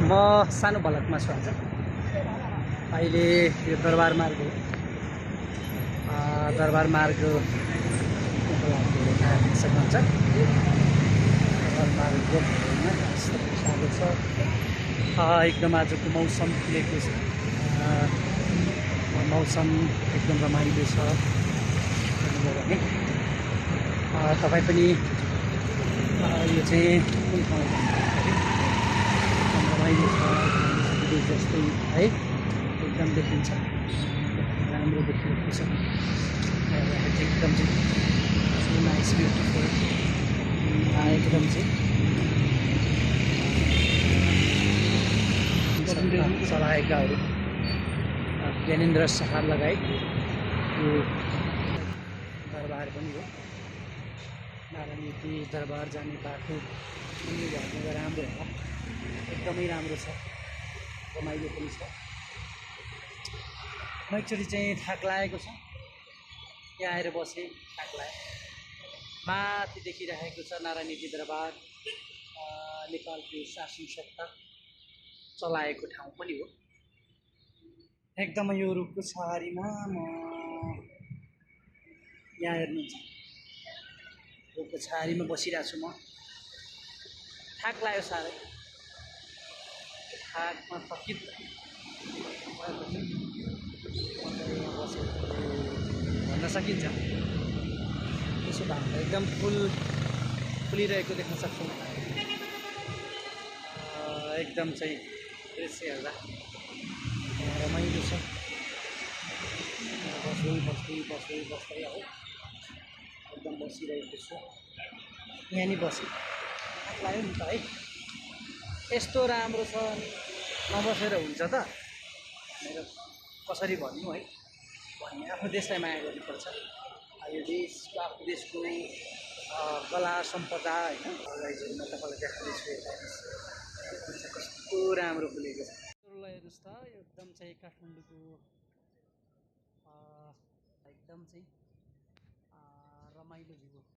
म सानो भलकमा छु आज। अहिले यो दरबार मार्ग हो। दरबार मार्ग सक्नुहुन्छ। दरबार मार्गमा स्वागत छ। एकदम आजको मौसम खुलेको छ। मौसम एकदम रमाइलो छ। तपाईँ पनि यो चाहिँ कुन ठाउँ रमाइलो छ जस्तै है एकदम देखिन्छ। राम्रो देखिएको छ। एकदम चाहिँ नाइस ब्युटिफुल एकदम चाहिँ चलाएकाहरू ज्ञानेन्द्र शाह लगायत यो दरबार पनि हो। नारायणी दरबार जाने बाटो पनि भएकोले राम्रो हो। एकदमै राम्रो छ। रमाइलो पनि छ। म एकचोटि चाहिँ थाक लागेको छ। यहाँ आएर बसेँ, थाक लाग्यो। माथि देखिरहेको छ नारायणी दरबार। नेपालको शासन सत्ता चलाएको ठाउँ पनि हो। एकदमै यो रुखको छहारीमा म यहाँ हेर्नुहुन्छ रुखको छहारीमा बसिरहेको छु। म थाक लाग्यो साह्रै। थाकमा थकित भन्न सकिन्छ। त्यसो भए एकदम फुलिरहेको देख्न सक्छौँ। एकदम चाहिँ दृश्य हेर्दा रमाइलो छ। बस्दै हो एकदम बसिरहेको छु। यहाँ नि बसेँ, थाक लाग्यो नि त है। यस्तो राम्रो छ, नबसेर हुन्छ त? मेरो कसरी भन्नु है। भन्ने आफ्नो देशलाई माया गर्नुपर्छ। यो देशको आफ्नो देशको कला सम्पदा होइन म तपाईँलाई देखाउँदैछु। कस्तो राम्रो फुलेको छ। हेर्नुहोस् त, एकदम चाहिँ काठमाडौँको एकदम चाहिँ रमाइलो भ्यू हो।